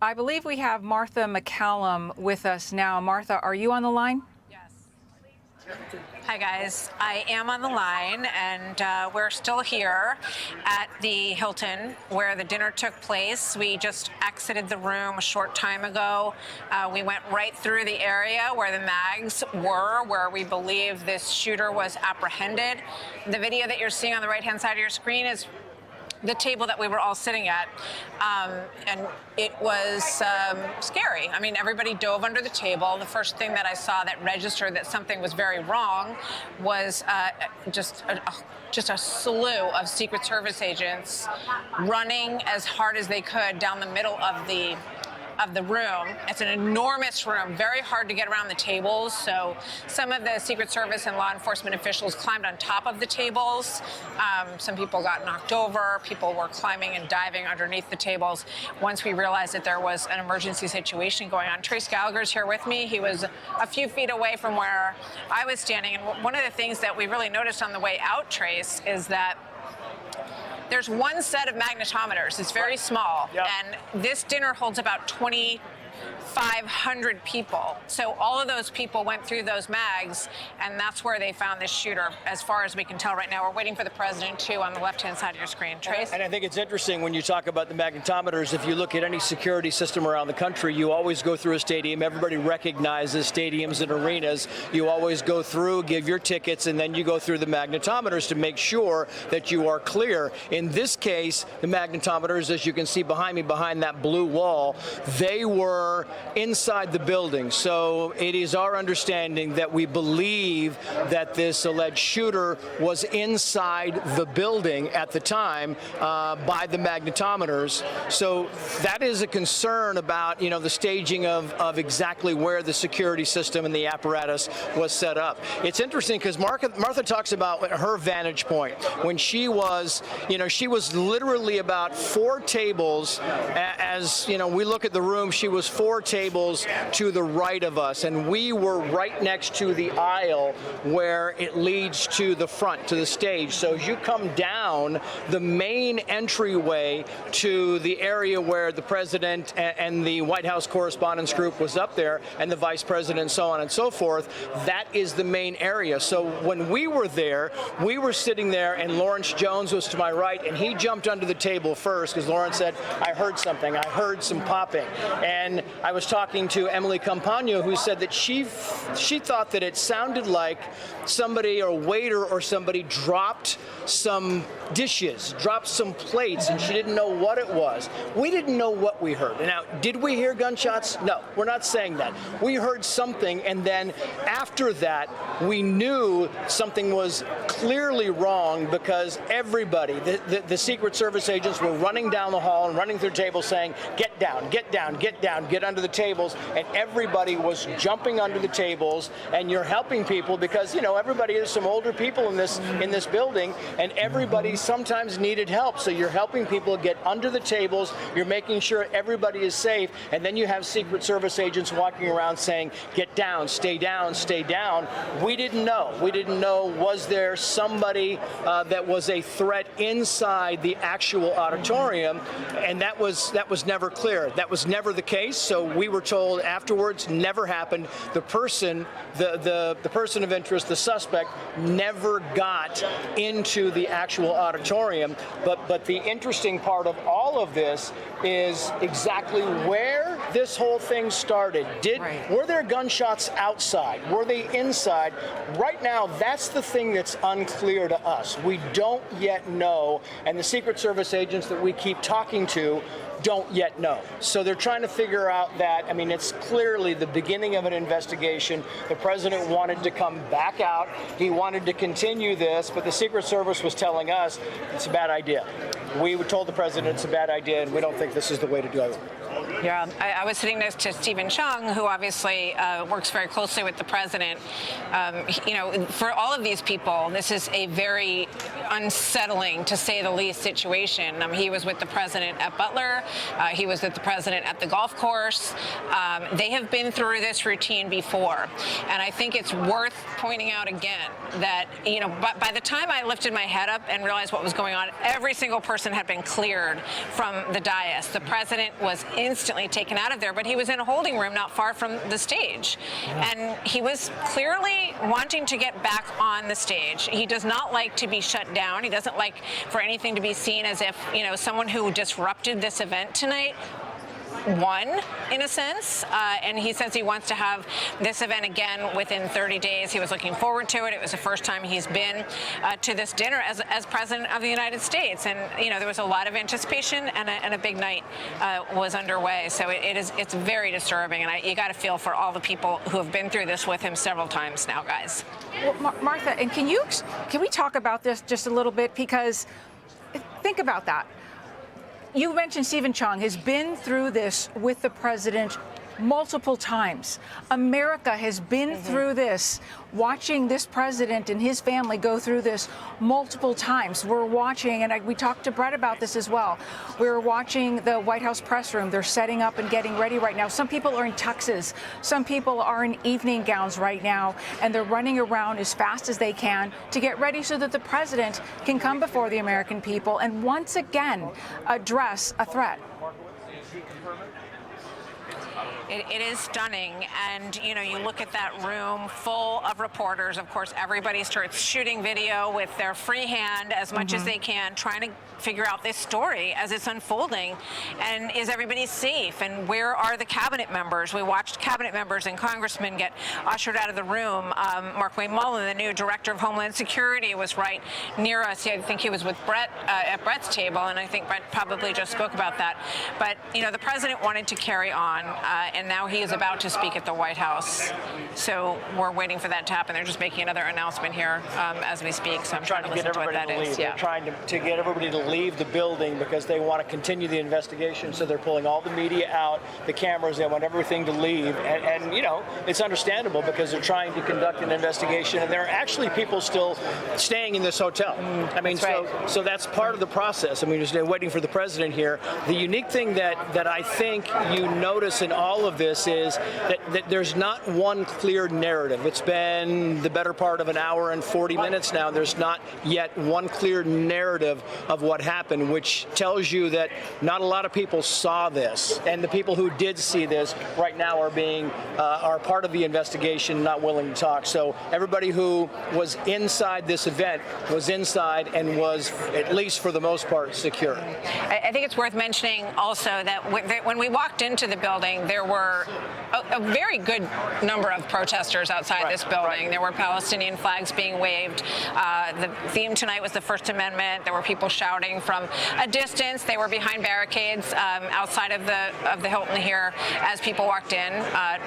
I believe we have Martha MacCallum with us now. Martha, are you on the line? Hi, guys. I am on the line, and we're still here at the Hilton where the dinner took place. We just exited the room a short time ago. We went right through the area where the mags were, where we believe this shooter was apprehended. The video that you're seeing on the right-hand side of your screen is the table that we were all sitting at, and it was scary. I mean, everybody dove under the table. The first thing that I saw that registered that something was very wrong was just a slew of Secret Service agents running as hard as they could down the middle of the room. It's an enormous room, very hard to get around the tables. So some of the Secret Service and law enforcement officials climbed on top of the tables. Some people got knocked over. People were climbing and diving underneath the tables once we realized that there was an emergency situation going on. Trace Gallagher's here with me. He was a few feet away from where I was standing. And one of the things that we really noticed on the way out, Trace, is that there's one set of magnetometers. It's very small, Yep. and this dinner holds about 2,500 people. So all of those people went through those mags, and that's where they found this shooter, as far as we can tell right now. We're waiting for the president, too, on the left-hand side of your screen. Trace? And I think it's interesting when you talk about the magnetometers. If you look at any security system around the country, you always go through a stadium. Everybody recognizes stadiums and arenas. You always go through, give your tickets, and then you go through the magnetometers to make sure that you are clear. In this case, the magnetometers, as you can see behind me, behind that blue wall, they were inside the building. So it is our understanding that we believe that this alleged shooter was inside the building at the time by the magnetometers. So that is a concern about, you know, the staging of exactly where the security system and the apparatus was set up. It's interesting because Martha talks about her vantage point. When she was, you know, she was literally about 4 tables, as, you know, we look at the room, she was 4 tables to the right of us, and we were right next to the aisle where it leads to the front, to the stage. So as you come down the main entryway to the area where the president and the White House Correspondents group was up there, and the vice president, and so on and so forth, that is the main area. So when we were there, we were sitting there, and Lawrence Jones was to my right, and he jumped under the table first because Lawrence said, I heard something, I heard some popping. And I was talking to Emily Campagno, who said that she thought that it sounded like somebody, or a waiter or somebody, dropped some dishes, dropped some plates, and she didn't know what it was. We didn't know what we heard. Now, did we hear gunshots? No, we're not saying that. We heard something, and then after that, we knew something was clearly wrong because everybody, the Secret Service agents were running down the hall and running through tables saying, get down, get down, get down, get under the tables, and everybody was jumping under the tables, and you're helping people because, you know, everybody, there's some older people in this building, and everybody sometimes needed help. So you're helping people get under the tables, you're making sure everybody is safe, and then you have Secret Service agents walking around saying, get down, stay down, stay down. We didn't know. We didn't know, was there somebody that was a threat inside the actual auditorium, and that was never clear. That was never the case, so we were told afterwards, never happened. The person, the person of interest, the suspect, never got into the actual auditorium. But the interesting part of all of this is exactly where this whole thing started. Were there gunshots outside? Were they inside? Right now, that's the thing that's unclear to us. We don't yet know, and the Secret Service agents that we keep talking to don't yet know. So they're trying to figure out that, I mean, it's clearly the beginning of an investigation. The president wanted to come back out. He wanted to continue this, but the Secret Service was telling us it's a bad idea. We told the president it's a bad idea, and we don't think this is the way to do it. Yeah, I was sitting next to Stephen Chung, who obviously works very closely with the president. You know, for all of these people, this is a very unsettling, to say the least, situation. He was with the president at Butler. He was with the president at the golf course. They have been through this routine before. And I think it's worth pointing out again that, by the time I lifted my head up and realized what was going on, every single person had been cleared from the dais. The president was instantly taken out of there, but he was in a holding room not far from the stage. And he was clearly wanting to get back on the stage. He does not like to be shut down. He doesn't like for anything to be seen as if, someone who disrupted this event tonight won, in a sense, and he says he wants to have this event again within 30 days. He was looking forward to it. It was the first time he's been to this dinner as president of the United States, and there was a lot of anticipation, and a big night was underway. So it's very disturbing, and you got to feel for all the people who have been through this with him several times now, guys. Well, Martha, and can we talk about this just a little bit, because think about that. You mentioned Stephen Chung has been through this with the president multiple times. America has been through this, watching this president and his family go through this multiple times. We're watching, and we talked to Brett about this as well. We're watching the White House press room. They're setting up and getting ready right now. Some people are in tuxes. Some people are in evening gowns right now, and they're running around as fast as they can to get ready so that the president can come before the American people and once again address a threat. It is stunning, and you look at that room full of reporters. Of course, everybody starts shooting video with their free hand as much as they can, trying to figure out this story as it's unfolding. And is everybody safe? And where are the cabinet members? We watched cabinet members and congressmen get ushered out of the room. Markwayne Mullin, the new director of Homeland Security, was right near us. I think he was with Brett at Brett's table, and I think Brett probably just spoke about that. But the president wanted to carry on, and now he is about to speak at the White House. So we're waiting for that to happen. They're just making another announcement here as we speak. So I'm trying to listen to what that is. They're trying to get everybody to leave the building because they want to continue the investigation. So they're pulling all the media out, the cameras. They want everything to leave. And it's understandable because they're trying to conduct an investigation. And there are actually people still staying in this hotel. I mean, so that's part of the process. I mean, just waiting for the president here. The unique thing that I think you notice in all of this is that there's not one clear narrative. It's been the better part of an hour and 40 minutes now. There's not yet one clear narrative of what happened, which tells you that not a lot of people saw this. And the people who did see this right now are part of the investigation, not willing to talk. So everybody who was inside this event was inside and was, at least for the most part, secure. I think it's worth mentioning also that when we walked into the building, there were a very good number of protesters outside this building. There were Palestinian flags being waved. The theme tonight was the First Amendment. There were people shouting from a distance. They were behind barricades outside of the Hilton here as people walked in.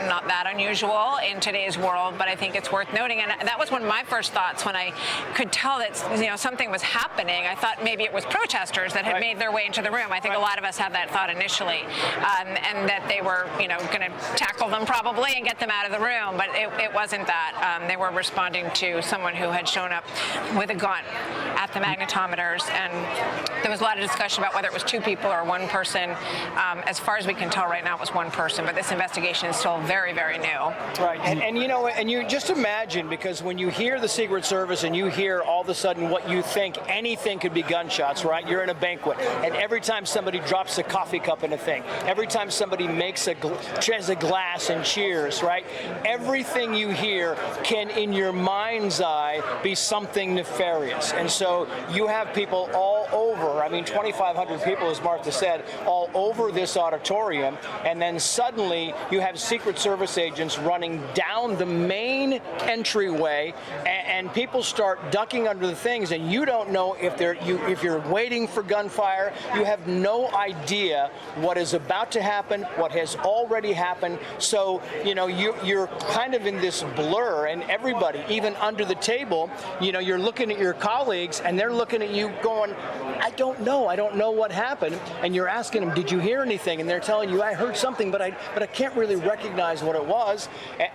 Not that unusual in today's world, but I think it's worth noting. And that was one of my first thoughts when I could tell that something was happening. I thought maybe it was protesters that had made their way into the room. I think a lot of us had that thought initially, and that they were going to tackle them probably and get them out of the room, but it wasn't that. They were responding to someone who had shown up with a gun at the magnetometers, and there was a lot of discussion about whether it was two people or one person. As far as we can tell right now, it was one person, but this investigation is still very, very new. Right, and you just imagine, because when you hear the Secret Service and you hear all of a sudden what you think anything could be gunshots, right? You're in a banquet, and every time somebody drops a coffee cup in a thing, every time somebody makes a glass and cheers, right? Everything you hear can, in your mind's eye, be something nefarious. And so you have people all over, 2,500 people, as Martha said, all over this auditorium, and then suddenly you have Secret Service agents running down the main entryway, and people start ducking under the things, and you don't know if you're waiting for gunfire. You have no idea what is about to happen, what has already happened. So you're kind of in this blur, and everybody, even under the table, you're looking at your colleagues folks, and they're looking at you going, I don't know what happened. And you're asking them, did you hear anything? And they're telling you, I heard something, but I can't really recognize what it was.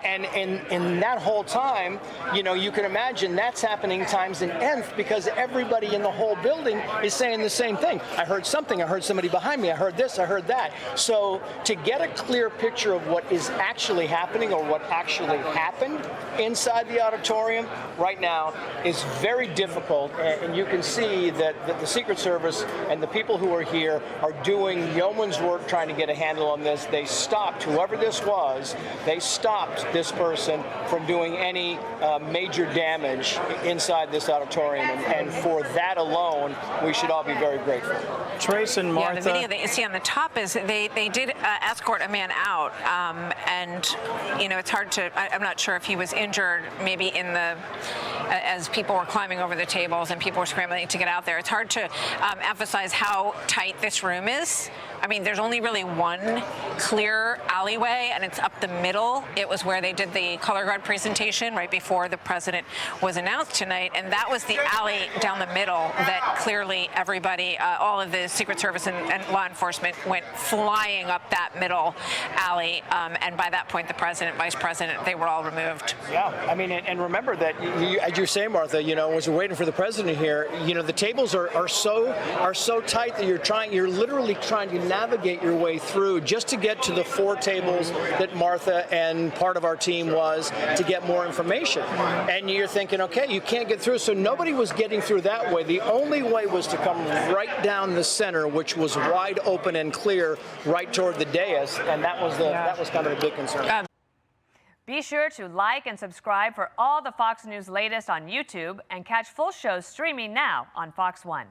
And in that whole time, you know, you can imagine that's happening times an nth, because everybody in the whole building is saying the same thing. I heard something, I heard somebody behind me, I heard this, I heard that. So to get a clear picture of what is actually happening or what actually happened inside the auditorium right now is very difficult, and you can see that the Secret Service and the people who are here are doing yeoman's work trying to get a handle on this. They stopped, whoever this was, they stopped this person from doing any major damage inside this auditorium, and for that alone, we should all be very grateful. Trace and Martha. Yeah, the video that you see on the top is they did escort a man out, and you know, it's hard to. I'm not sure if he was injured, maybe in the as people were climbing over the tables and people were scrambling to get out there. It's hard to emphasize how tight this room is. I mean, there's only really one clear alleyway, and it's up the middle. It was where they did the color guard presentation right before the president was announced tonight, and that was the alley down the middle that clearly everybody, all of the Secret Service and law enforcement went flying up that middle alley, and by that point, the president, vice president, they were all removed. Yeah, I mean, and remember that, as you say, Martha, you know, as we're waiting for the president here, you know, the tables are so tight that you're literally trying to navigate your way through just to get to the 4 tables that Martha and part of our team was to get more information. And you're thinking, okay, you can't get through. So nobody was getting through that way. The only way was to come right down the center, which was wide open and clear, right toward the dais, and that was kind of a big concern. Be sure to like and subscribe for all the Fox News latest on YouTube, and catch full shows streaming now on Fox One.